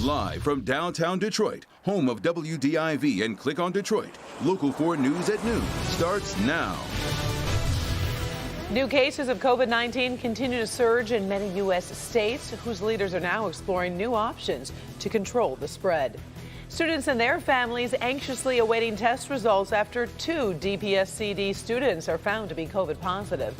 Live from downtown Detroit, home of WDIV and Click on Detroit, Local 4 News at noon starts now. New cases of COVID-19 continue to surge in many U.S. states, whose leaders are now exploring new options to control the spread. Students and their families anxiously awaiting test results after 2 DPSCD students are found to be COVID positive.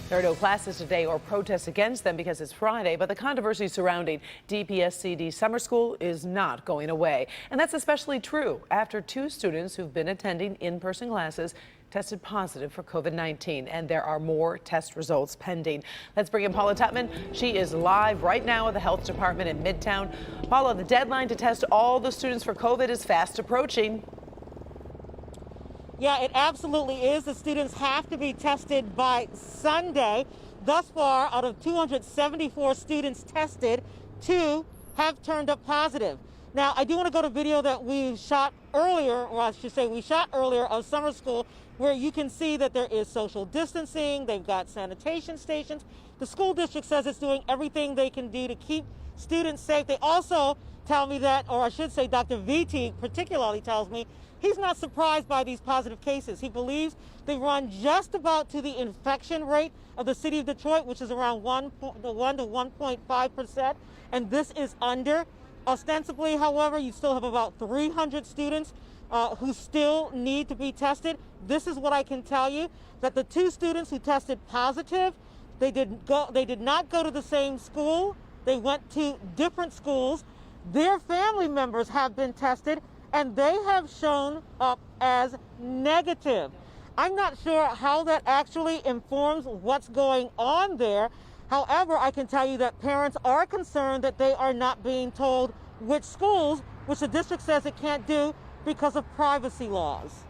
There are no classes today or protests against them because it's Friday, but the controversy surrounding DPSCD summer school is not going away. And that's especially true after 2 students who've been attending in-person classes tested positive for COVID-19, and there are more test results pending. Let's bring in Paula Tutman. She is live right now at the health department in Midtown. Paula, the deadline to test all the students for COVID is fast approaching. Yeah, it absolutely is. The students have to be tested by Sunday. Thus far, out of 274 students tested, 2 have turned up positive. Now, I do want to go to video that we shot earlier, or I should say we shot earlier, of summer school, where you can see that there is social distancing. They've got sanitation stations. The school district says it's doing everything they can do to keep students safe. They also tell me that, or I should say Dr. Viti particularly tells me, he's not surprised by these positive cases. He believes they run just about to the infection rate of the city of Detroit, which is around 1 to 1.5%, and this is under. Ostensibly, however, you still have about 300 students who still need to be tested. This is what I can tell you, that the 2 students who tested positive, they did not go to the same school. They went to different schools. Their family members have been tested, and they have shown up as negative. I'm not sure how that actually informs what's going on there. However, I can tell you that parents are concerned that they are not being told which schools, which the district says it can't do because of privacy laws.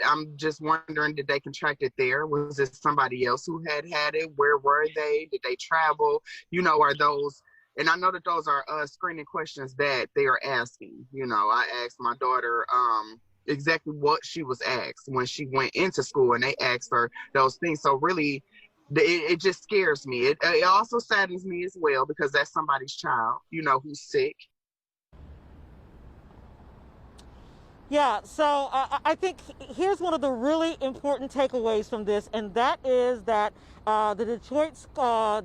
I'm just wondering, did they contract it there? Was it somebody else who had it? Where were they? Did they travel? You know, are those, and I know that those are screening questions that they are asking. You know, I asked my daughter exactly what she was asked when she went into school, and they asked her those things. So really, it just scares me. It also saddens me as well, because that's somebody's child, you know, who's sick. Yeah, so I think here's one of the really important takeaways from this, and that is that the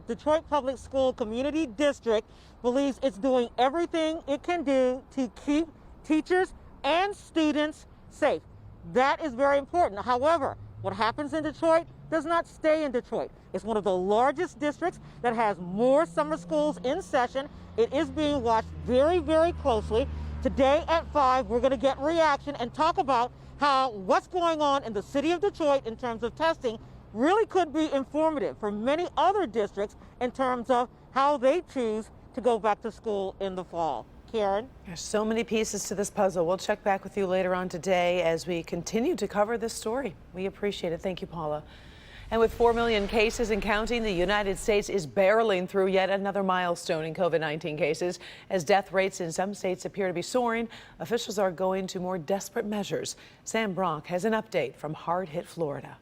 Detroit Public School Community District believes it's doing everything it can do to keep teachers and students safe. That is very important. However, what happens in Detroit does not stay in Detroit. It's one of the largest districts that has more summer schools in session. It is being watched very, very closely. Today at 5, we're going to get reaction and talk about how what's going on in the city of Detroit in terms of testing really could be informative for many other districts in terms of how they choose to go back to school in the fall. Karen? There's so many pieces to this puzzle. We'll check back with you later on today as we continue to cover this story. We appreciate it. Thank you, Paula. And with 4 million cases and counting, the United States is barreling through yet another milestone in COVID-19 cases. As death rates in some states appear to be soaring, officials are going to more desperate measures. Sam Brock has an update from hard-hit Florida.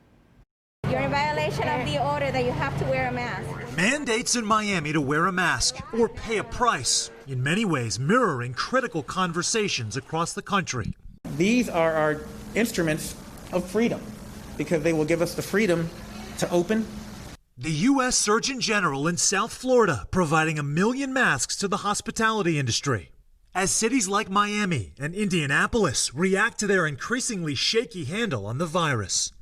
You're in violation of the order that you have to wear a mask. Mandates in Miami to wear a mask or pay a price, in many ways mirroring critical conversations across the country. These are our instruments of freedom because they will give us the freedom to open. The U.S. Surgeon General in South Florida providing 1 million masks to the hospitality industry. As cities like Miami and Indianapolis react to their increasingly shaky handle on the virus.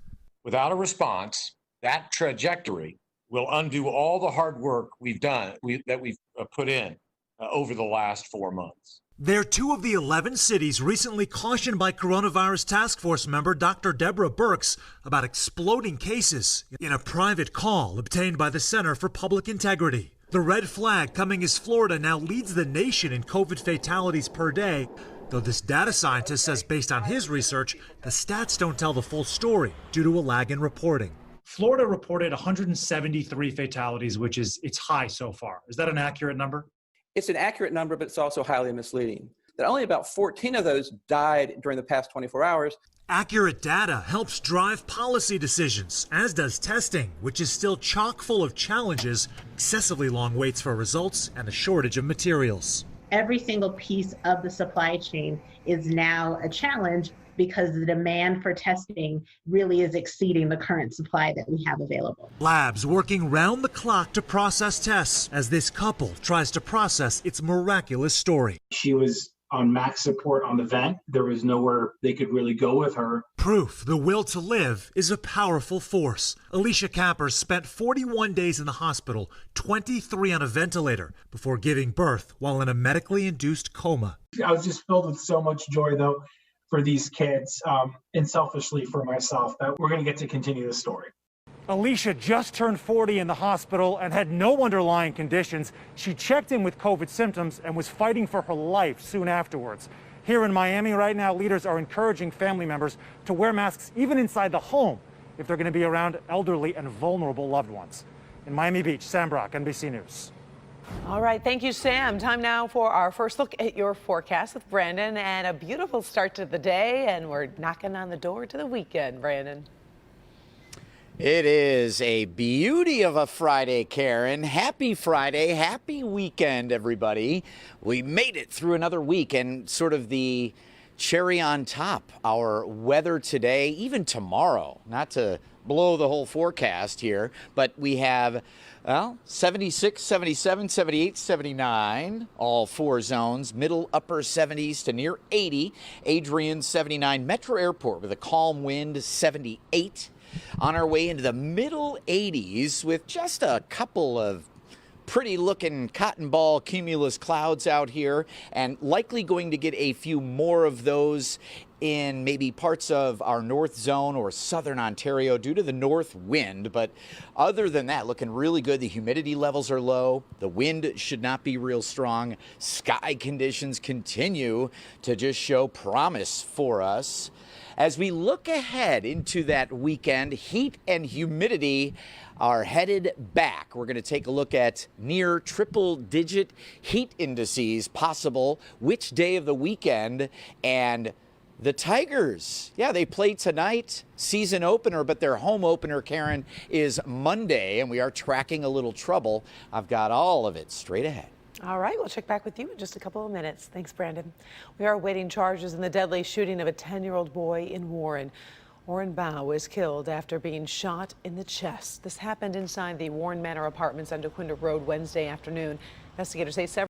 Without a response, that trajectory will undo all the hard work we've done, that we've put in over the last 4 months. They're 2 of the 11 cities recently cautioned by coronavirus task force member Dr. Deborah Birx about exploding cases in a private call obtained by the Center for Public Integrity. The red flag coming as Florida now leads the nation in COVID fatalities per day, though this data scientist says based on his research, the stats don't tell the full story due to a lag in reporting. Florida reported 173 fatalities, which is its high so far. Is that an accurate number? It's an accurate number, but it's also highly misleading. That only about 14 of those died during the past 24 hours. Accurate data helps drive policy decisions, as does testing, which is still chock full of challenges, excessively long waits for results, and a shortage of materials. every single piece of the supply chain is now a challenge because the demand for testing really is exceeding the current supply that we have available. Labs working round the clock to process tests as this couple tries to process its miraculous story. She was on max support on the vent. There was nowhere they could really go with her. Proof the will to live is a powerful force. Alicia Capper spent 41 days in the hospital, 23 on a ventilator, before giving birth while in a medically induced coma. I was just filled with so much joy, though, for these kids, and selfishly for myself, that we're going to get to continue the story. Alicia just turned 40 in the hospital and had no underlying conditions. She checked in with COVID symptoms and was fighting for her life soon afterwards. Here in Miami right now, leaders are encouraging family members to wear masks even inside the home if they're going to be around elderly and vulnerable loved ones. In Miami Beach, Sam Brock, NBC News. All right, thank you, Sam. Time now for our first look at your forecast with Brandon, and a beautiful start to the day, and we're knocking on the door to the weekend, Brandon. It is a beauty of a Friday, Karen. Happy Friday, happy weekend, everybody. We made it through another week, and sort of the cherry on top, our weather today, even tomorrow, not to blow the whole forecast here, but we have, well, 76, 77, 78, 79, all four zones, middle upper 70s to near 80. Adrian, 79. Metro Airport with a calm wind, 78. On our way into the middle 80s with just a couple of pretty looking cotton ball cumulus clouds out here, and likely going to get a few more of those in maybe parts of our north zone or southern Ontario due to the north wind. But other than that, looking really good. The humidity levels are low. The wind should not be real strong. Sky conditions continue to just show promise for us. As we look ahead into that weekend, heat and humidity are headed back. We're going to take a look at near triple-digit heat indices possible, which day of the weekend, and the Tigers. Yeah, they play tonight, season opener, but their home opener, Karen, is Monday, and we are tracking a little trouble. I've got all of it straight ahead. All right, we'll check back with you in just a couple of minutes. Thanks, Brandon. We are awaiting charges in the deadly shooting of a 10-year-old boy in Warren. Orrin Bow was killed after being shot in the chest. This happened inside the Warren Manor Apartments on DeQuinta Road Wednesday afternoon. Investigators say several